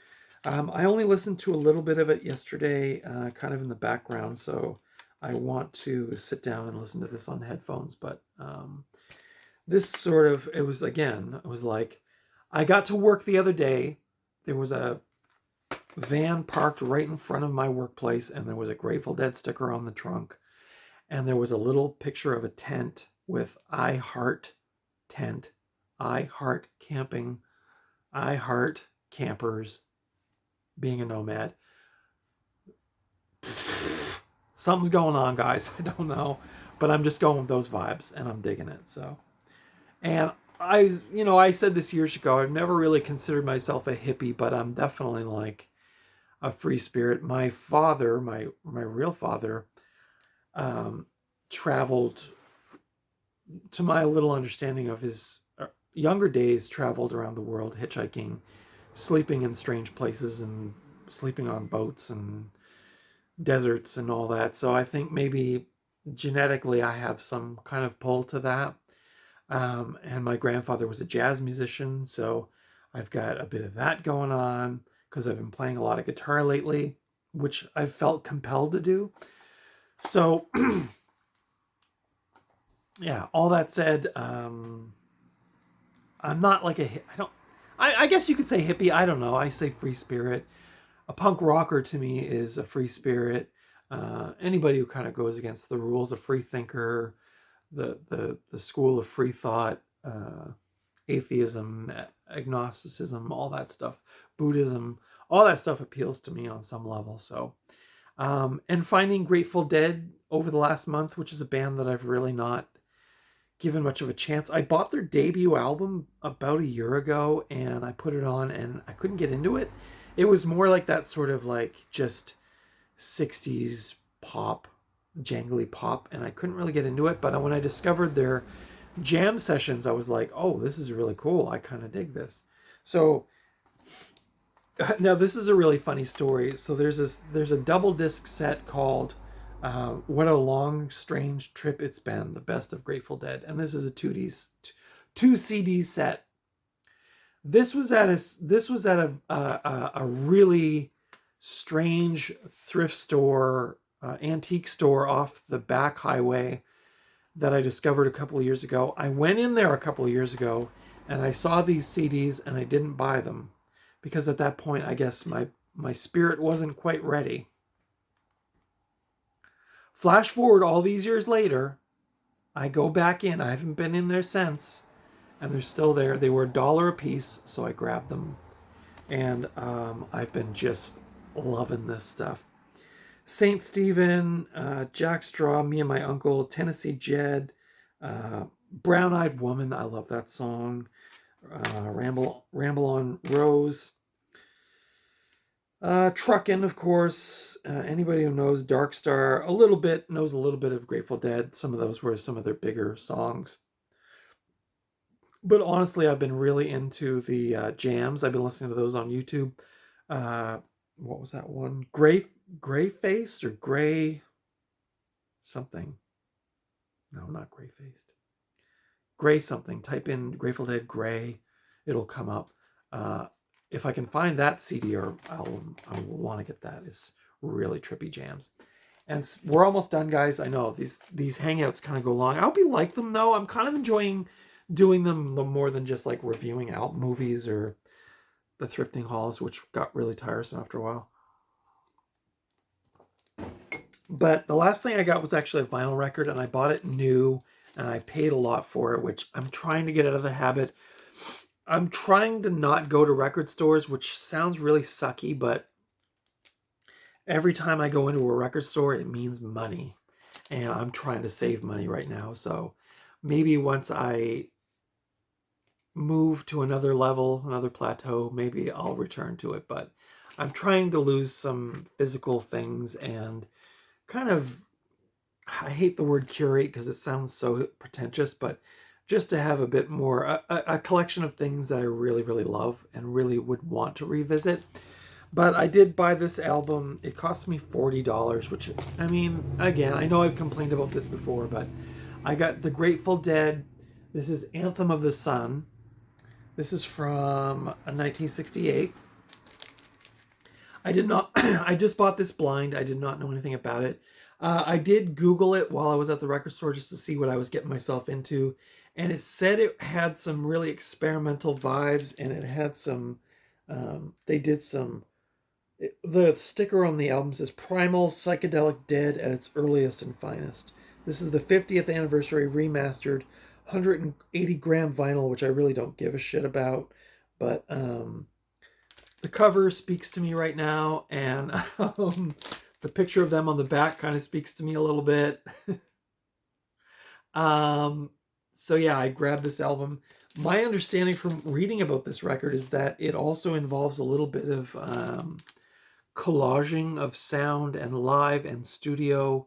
I only listened to a little bit of it yesterday, kind of in the background. So I want to sit down and listen to this on headphones. But this sort of, it was like, I got to work the other day. There was a van parked right in front of my workplace, and there was a Grateful Dead sticker on the trunk. And there was a little picture of a tent with I Heart Tent, I Heart Camping, I Heart Campers, being a nomad. Something's going on, guys. I don't know. But I'm just going with those vibes, and I'm digging it. So, and I said this years ago, I've never really considered myself a hippie, but I'm definitely like a free spirit. My father, my real father, traveled, to my little understanding of his younger days, traveled around the world hitchhiking, sleeping in strange places, and sleeping on boats and deserts and all that. So I think maybe genetically I have some kind of pull to that. And my grandfather was a jazz musician, so I've got a bit of that going on, because I've been playing a lot of guitar lately, which I've felt compelled to do. So, yeah, all that said, I'm not like I guess you could say hippie. I don't know. I say free spirit. A punk rocker to me is a free spirit. Anybody who kind of goes against the rules, a free thinker, the school of free thought, atheism, agnosticism, all that stuff, Buddhism, all that stuff appeals to me on some level. So, and finding Grateful Dead over the last month, which is a band that I've really not given much of a chance. I bought their debut album about a year ago, and I put it on, and I couldn't get into it. It was more like that sort of like just 60s pop, jangly pop, and I couldn't really get into it. But when I discovered their jam sessions, I was like, oh, this is really cool. I kind of dig this. So now this is a really funny story. So there's a double disc set called What a Long Strange Trip It's Been, the best of Grateful Dead. And this is a two CD set. This was at a really strange thrift store, antique store off the back highway that I discovered a couple of years ago. I went in there a couple of years ago, and I saw these CDs, and I didn't buy them, because at that point, I guess my spirit wasn't quite ready. Flash forward all these years later, I go back in. I haven't been in there since, and they're still there. They were $1 a piece, so I grabbed them, and I've been just loving this stuff. Saint Stephen, Jack Straw, Me and My Uncle, Tennessee Jed, Brown Eyed Woman, I love that song. Ramble on Rose. Truckin', of course. Anybody who knows Dark Star knows a little bit of Grateful Dead. Some of those were some of their bigger songs. But honestly, I've been really into the jams. I've been listening to those on YouTube. What was that one? Gray Faced or Gray something? No, not Gray Faced. Gray something. Type in Grateful Dead Gray. It'll come up. If I can find that CD or album, I will want to get that. It's really trippy jams. And we're almost done, guys. I know these hangouts kind of go long. I hope you like them, though. I'm kind of enjoying doing them more than just like reviewing out movies or the thrifting hauls, which got really tiresome after a while. But the last thing I got was actually a vinyl record, and I bought it new, and I paid a lot for it, which I'm trying to get out of the habit. I'm trying to not go to record stores, which sounds really sucky, but every time I go into a record store, it means money. and I'm trying to save money right now. So maybe once I move to another level, another plateau, maybe I'll return to it. But I'm trying to lose some physical things and kind of, I hate the word curate because it sounds so pretentious, but just to have a bit more, a collection of things that I really, really love and really would want to revisit. But I did buy this album. It cost me $40, which, I mean, again, I know I've complained about this before, but I got The Grateful Dead. This is Anthem of the Sun. This is from 1968. I did not, I just bought this blind. I did not know anything about it. I did Google it while I was at the record store just to see what I was getting myself into. And it said it had some really experimental vibes, and it had some, they did some, the sticker on the album says Primal Psychedelic Dead at its earliest and finest. This is the 50th anniversary remastered 180 gram vinyl, which I really don't give a shit about. But the cover speaks to me right now, and the picture of them on the back kind of speaks to me a little bit. So yeah, I grabbed this album. My understanding from reading about this record is that it also involves a little bit of collaging of sound and live and studio,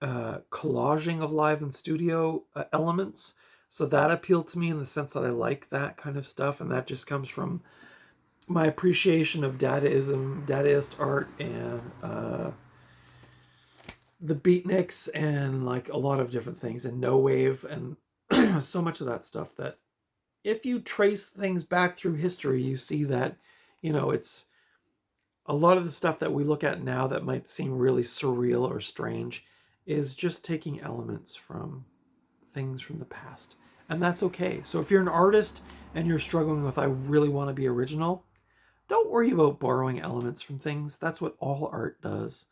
collaging of live and studio elements. So that appealed to me in the sense that I like that kind of stuff, and that just comes from my appreciation of Dadaist art, and the beatniks, and like a lot of different things, and no wave, and so much of that stuff that if you trace things back through history, you see that, you know, it's a lot of the stuff that we look at now that might seem really surreal or strange is just taking elements from things from the past. And that's okay. So if you're an artist and you're struggling with, I really want to be original, don't worry about borrowing elements from things. That's what all art does.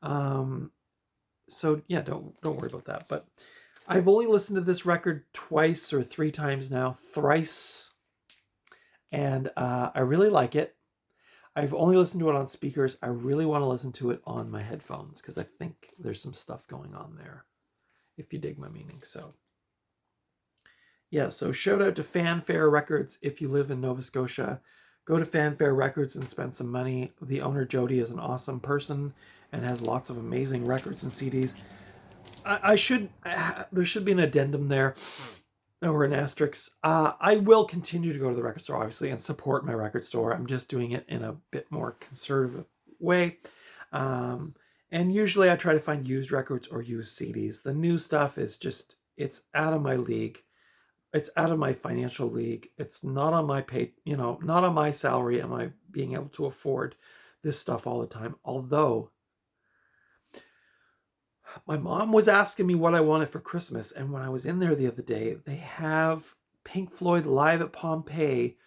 So yeah, don't worry about that. But I've only listened to this record twice or three times now, thrice, and I really like it. I've only listened to it on speakers. I really want to listen to it on my headphones because I think there's some stuff going on there, if you dig my meaning. So yeah, so shout out to Fanfare Records. If you live in Nova Scotia, go to Fanfare Records and spend some money. The owner, Jody, is an awesome person and has lots of amazing records and CDs. There should be an addendum there, or an asterisk. I will continue to go to the record store, obviously, and support my record store. I'm just doing it in a bit more conservative way. And usually I try to find used records or used CDs. The new stuff is just, it's out of my league. It's out of my financial league. It's not on my pay, not on my salary am I being able to afford this stuff all the time. Although my mom was asking me what I wanted for Christmas, and when I was in there the other day, they have Pink Floyd Live at Pompeii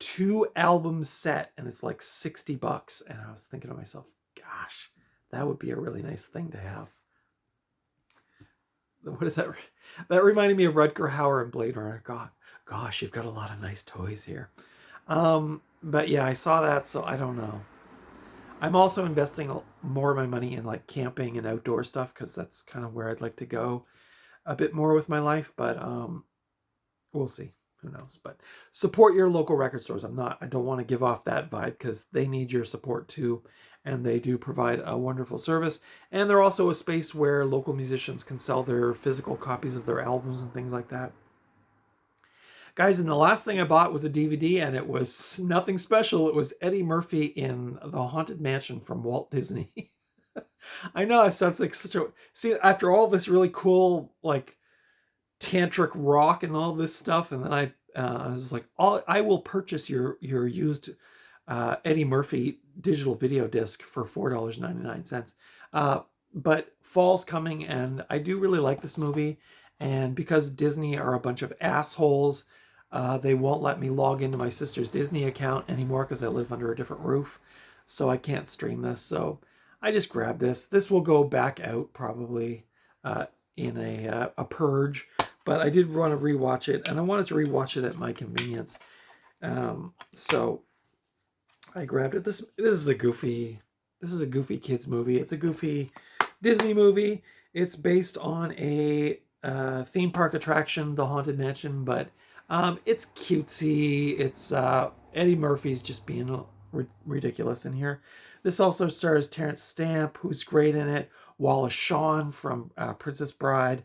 2-album set, and it's like $60. And I was thinking to myself, gosh, that would be a really nice thing to have. What is that? That reminded me of Rutger Hauer and Blade Runner. God, gosh, you've got a lot of nice toys here. But yeah, I saw that, so I don't know. I'm also investing more of my money in like camping and outdoor stuff because that's kind of where I'd like to go a bit more with my life. But we'll see. Who knows? But support your local record stores. I don't want to give off that vibe because they need your support too. And they do provide a wonderful service. And they're also a space where local musicians can sell their physical copies of their albums and things like that. Guys, and the last thing I bought was a DVD, and it was nothing special. It was Eddie Murphy in The Haunted Mansion from Walt Disney. I know it sounds like such a... See, after all this really cool, like, tantric rock and all this stuff, and then I was just like, I will purchase your used Eddie Murphy digital video disc for $4.99. But fall's coming, and I do really like this movie, and because Disney are a bunch of assholes, they won't let me log into my sister's Disney account anymore because I live under a different roof, so I can't stream this. So I just grabbed this. This will go back out probably in a purge, but I did want to rewatch it, and I wanted to rewatch it at my convenience. So I grabbed it. This is a goofy kids movie. It's a goofy Disney movie, It's based on a theme park attraction, the Haunted Mansion, but it's cutesy. It's Eddie Murphy's just being ridiculous in here. This also stars Terrence Stamp, who's great in it, Wallace Shawn from Princess Bride,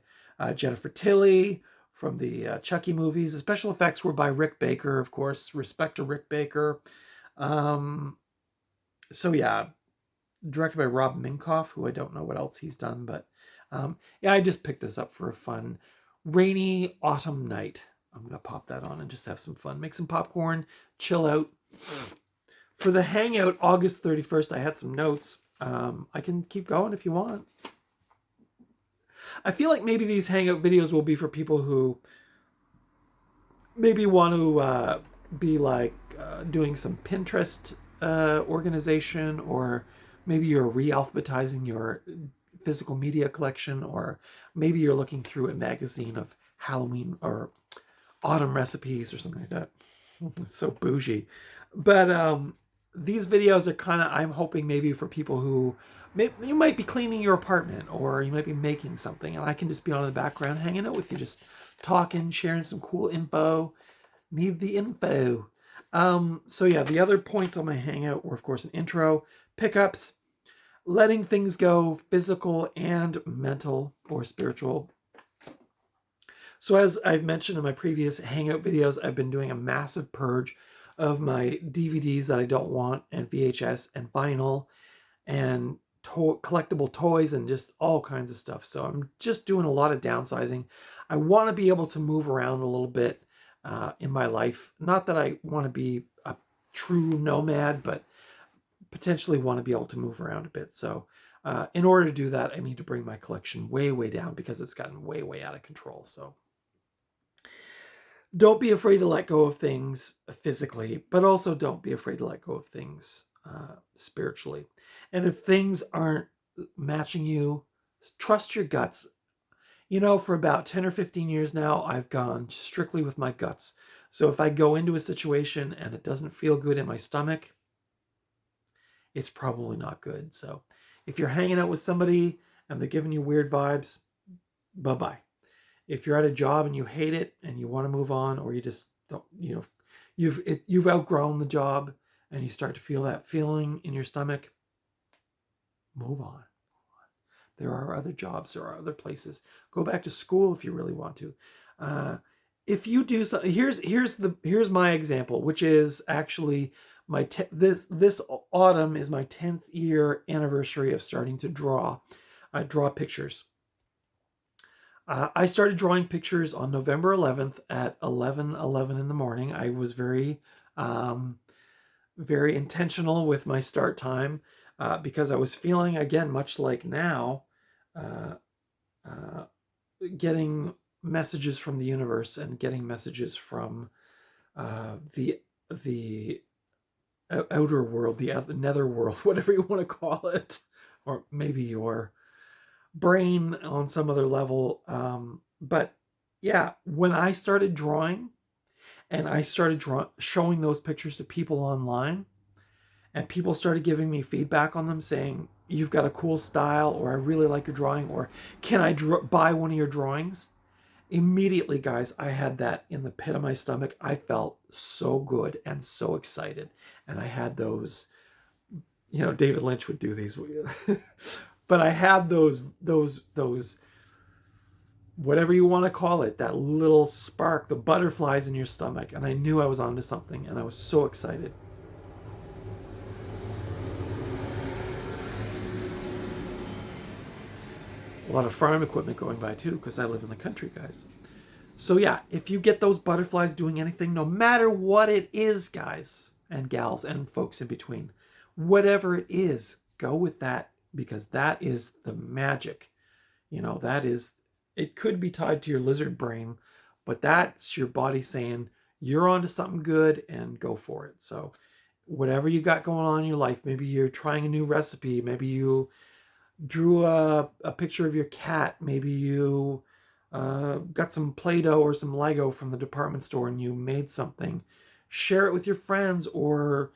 Jennifer Tilly from the Chucky movies. The special effects were by Rick Baker, of course. Respect to Rick Baker. So yeah, directed by Rob Minkoff, who I don't know what else he's done, but yeah, I just picked this up for a fun rainy autumn night. I'm going to pop that on and just have some fun. Make some popcorn, chill out. For the Hangout, August 31st, I had some notes. I can keep going if you want. I feel like maybe these Hangout videos will be for people who maybe want to be like doing some Pinterest organization, or maybe you're re-alphabetizing your physical media collection, or maybe you're looking through a magazine of Halloween or autumn recipes or something like that. It's so bougie. But these videos are kind of, I'm hoping maybe for people who, you might be cleaning your apartment, or you might be making something, and I can just be on in the background hanging out with you, just talking, sharing some cool info. Need the info. So yeah, the other points on my Hangout were, of course, an intro, pickups, letting things go, physical and mental or spiritual. So as I've mentioned in my previous Hangout videos, I've been doing a massive purge of my DVDs that I don't want, and VHS and vinyl, and collectible toys, and just all kinds of stuff. So I'm just doing a lot of downsizing. I want to be able to move around a little bit in my life. Not that I want to be a true nomad, but potentially want to be able to move around a bit. So in order to do that, I need to bring my collection way, way down, because it's gotten way, way out of control. So don't be afraid to let go of things physically, but also don't be afraid to let go of things spiritually. And if things aren't matching you, trust your guts. You know, for about 10 or 15 years now, I've gone strictly with my guts. So if I go into a situation and it doesn't feel good in my stomach, it's probably not good. So if you're hanging out with somebody and they're giving you weird vibes, bye-bye. If you're at a job and you hate it and you want to move on, or you just don't, you know, you've outgrown the job and you start to feel that feeling in your stomach, move on. There are other jobs. There are other places. Go back to school if you really want to. If you do so, here's my example, which is actually this autumn is my 10th year anniversary of starting to draw pictures. I started drawing pictures on November 11th at 11:11 in the morning. I was very intentional with my start time because I was feeling, again, much like now, getting messages from the universe and getting messages from the outer world, the nether world, whatever you want to call it, or maybe your brain on some other level. But yeah, when I started drawing and I started showing those pictures to people online, and people started giving me feedback on them, saying, you've got a cool style, or I really like your drawing, or can I buy one of your drawings? Immediately, guys, I had that in the pit of my stomach. I felt so good and so excited. And I had those, you know, David Lynch would do these. But I had those, whatever you want to call it, that little spark, the butterflies in your stomach. And I knew I was onto something, and I was so excited. A lot of farm equipment going by too, because I live in the country, guys. So yeah, if you get those butterflies doing anything, no matter what it is, guys and gals and folks in between, whatever it is, go with that, because that is the magic. You know, that is, it could be tied to your lizard brain, but that's your body saying you're onto something good, and go for it. So whatever you got going on in your life, maybe you're trying a new recipe, maybe you drew a picture of your cat, maybe you got some Play-Doh or some Lego from the department store and you made something, share it with your friends, or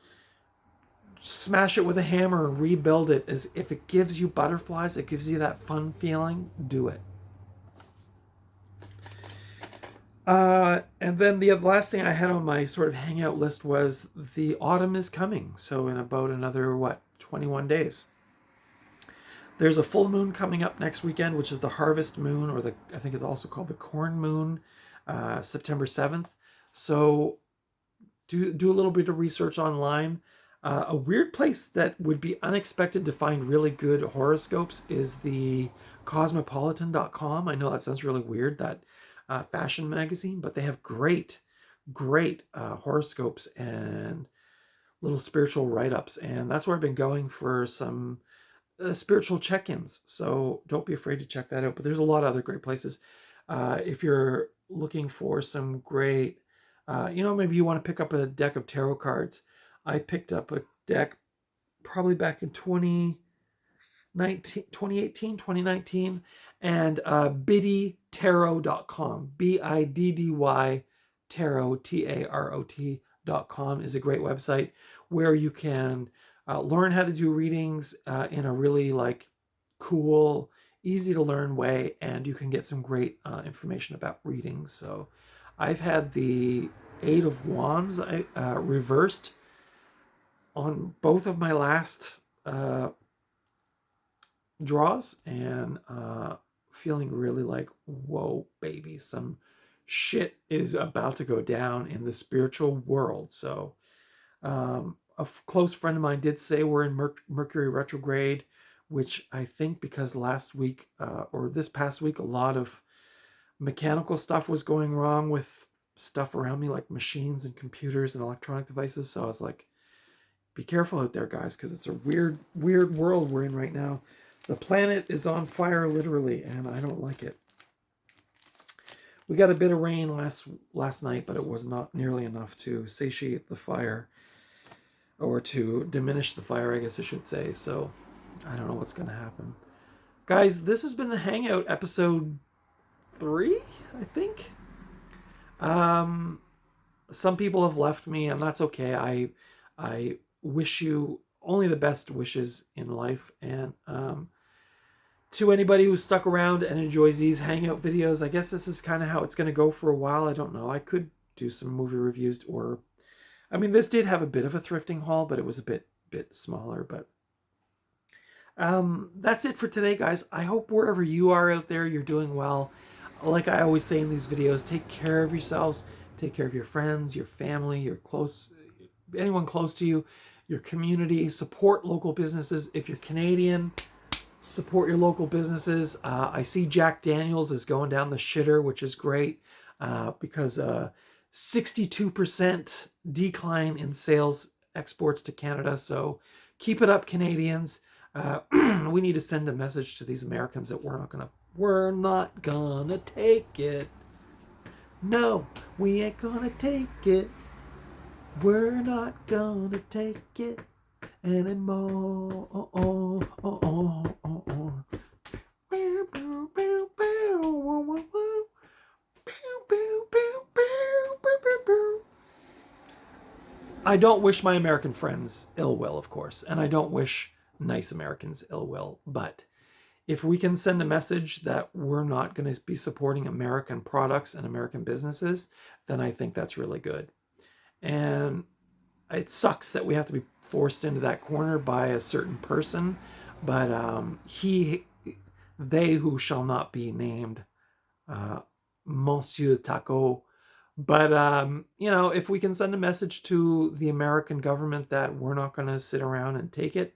smash it with a hammer and rebuild it. As if it gives you butterflies, it gives you that fun feeling, do it. And then the last thing I had on my sort of hangout list was the autumn is coming. So in about another, 21 days. There's a full moon coming up next weekend, which is the harvest moon, or I think it's also called the corn moon, September 7th. So do a little bit of research online. A weird place that would be unexpected to find really good horoscopes is the cosmopolitan.com. I know that sounds really weird, that fashion magazine, but they have great horoscopes and little spiritual write-ups, and that's where I've been going for some spiritual check-ins. So don't be afraid to check that out. But there's a lot of other great places. If you're looking for some great, maybe you want to pick up a deck of tarot cards. I picked up a deck probably back in 2019, and biddytarot.com, BIDDY tarot, TAROT.com is a great website where you can learn how to do readings in a really cool, easy to learn way, and you can get some great information about readings. So I've had the Eight of Wands reversed on both of my last draws, and feeling really like, whoa, baby, some shit is about to go down in the spiritual world. So a close friend of mine did say we're in Mercury retrograde, which I think because last week or this past week, a lot of mechanical stuff was going wrong with stuff around me, like machines and computers and electronic devices. So I was like, be careful out there, guys, because it's a weird world we're in right now. The planet is on fire, literally, and I don't like it. We got a bit of rain last night, but it was not nearly enough to satiate the fire, or to diminish the fire, I guess I should say. So I don't know what's going to happen. Guys, this has been the Hangout, episode 3, I think. Some people have left me, and that's okay. I wish you only the best wishes in life, and to anybody who's stuck around and enjoys these Hangout videos, I guess this is kind of how it's going to go for a while. I don't know. I could do some movie reviews, or this did have a bit of a thrifting haul, but it was a bit smaller. But that's it for today, guys. I hope wherever you are out there, you're doing well. Like I always say in these videos, take care of yourselves, take care of your friends, your family, anyone close to you, your community. Support local businesses. If you're Canadian, support your local businesses. I see Jack Daniels is going down the shitter, which is great, because 62% decline in sales exports to Canada. So keep it up, Canadians. We need to send a message to these Americans that we're not gonna take it. No, we ain't gonna take it. We're not gonna take it anymore. I don't wish my American friends ill will, of course, and I don't wish nice Americans ill will, but if we can send a message that we're not going to be supporting American products and American businesses, then I think that's really good. And it sucks that we have to be forced into that corner by a certain person, but they who shall not be named, Monsieur Taco. But, if we can send a message to the American government that we're not going to sit around and take it,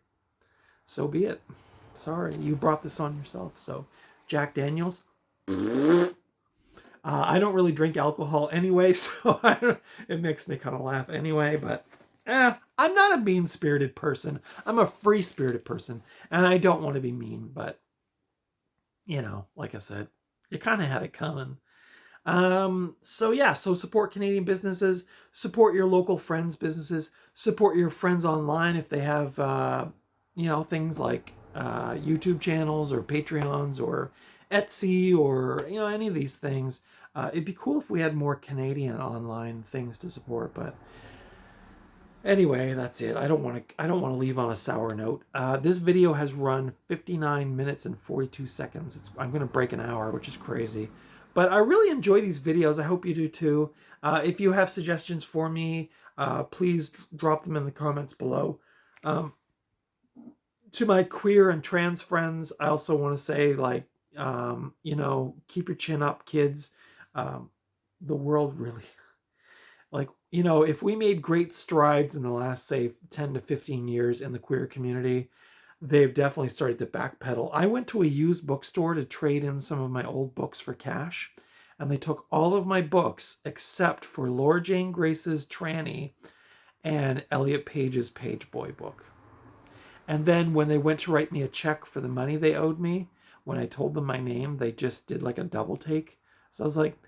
so be it. Sorry, you brought this on yourself. So, Jack Daniels. I don't really drink alcohol anyway, so it makes me kind of laugh anyway. But I'm not a mean-spirited person. I'm a free-spirited person, and I don't want to be mean. But, like I said, you kind of had it coming. So support Canadian businesses, support your local friends' businesses, support your friends online if they have, things like YouTube channels or Patreons or Etsy or, any of these things. It'd be cool if we had more Canadian online things to support, but Anyway, that's it. I don't want to leave on a sour note. This video has run 59 minutes and 42 seconds. I'm going to break an hour, which is crazy. But I really enjoy these videos. I hope you do too. If you have suggestions for me, please drop them in the comments below. To my queer and trans friends, I also want to say, like, keep your chin up, kids. The world really, like, if we made great strides in the last, say, 10 to 15 years in the queer community, they've definitely started to backpedal. I went to a used bookstore to trade in some of my old books for cash, and they took all of my books except for Laura Jane Grace's Tranny and Elliot Page's Page Boy book. And then when they went to write me a check for the money they owed me, when I told them my name, they just did like a double take. So I was like,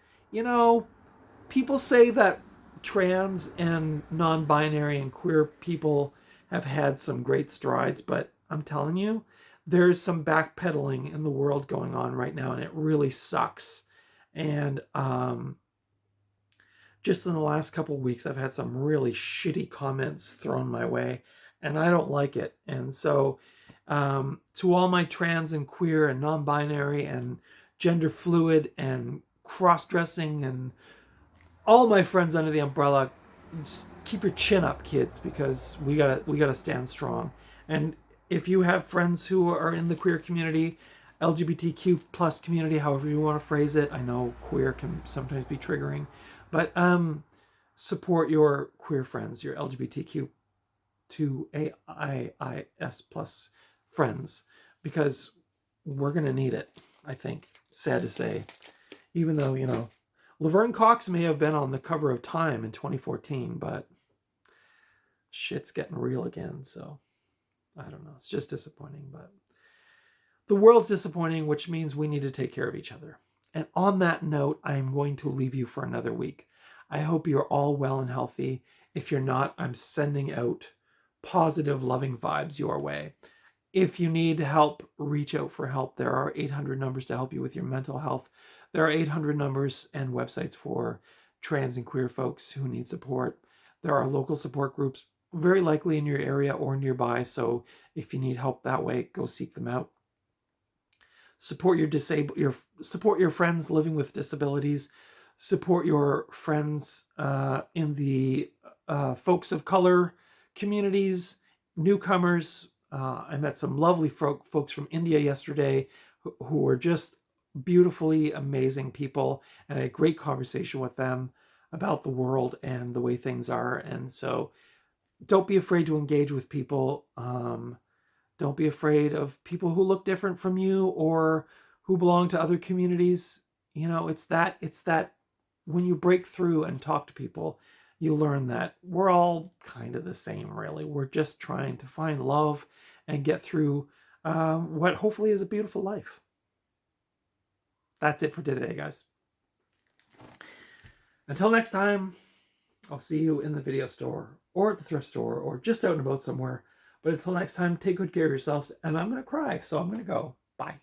people say that trans and non-binary and queer people have had some great strides, but I'm telling you, there's some backpedaling in the world going on right now, and it really sucks. And just in the last couple of weeks, I've had some really shitty comments thrown my way, and I don't like it. And so to all my trans and queer and non-binary and gender fluid and cross-dressing and all my friends under the umbrella, just keep your chin up, kids, because we gotta stand strong. And if you have friends who are in the queer community, LGBTQ plus community, however you want to phrase it, I know queer can sometimes be triggering, but support your queer friends, your LGBTQ2AIIS plus friends, because we're gonna need it, I think. Sad to say, even though, Laverne Cox may have been on the cover of Time in 2014, but shit's getting real again, so I don't know. It's just disappointing, but the world's disappointing, which means we need to take care of each other. And on that note, I am going to leave you for another week. I hope you're all well and healthy. If you're not, I'm sending out positive, loving vibes your way. If you need help, reach out for help. There are 800 numbers to help you with your mental health. There are 800 numbers and websites for trans and queer folks who need support. There are local support groups very likely in your area or nearby, so if you need help that way, go seek them out. Support your friends living with disabilities. Support your friends in the folks of color communities, newcomers. I met some lovely folks from India yesterday who were just beautifully amazing people, and I had a great conversation with them about the world and the way things are. And so don't be afraid to engage with people. Don't be afraid of people who look different from you or who belong to other communities. It's that when you break through and talk to people, you learn that we're all kind of the same, really. We're just trying to find love and get through what hopefully is a beautiful life. That's it for today, guys. Until next time, I'll see you in the video store or at the thrift store or just out and about somewhere. But until next time, take good care of yourselves. And I'm going to cry, so I'm going to go. Bye.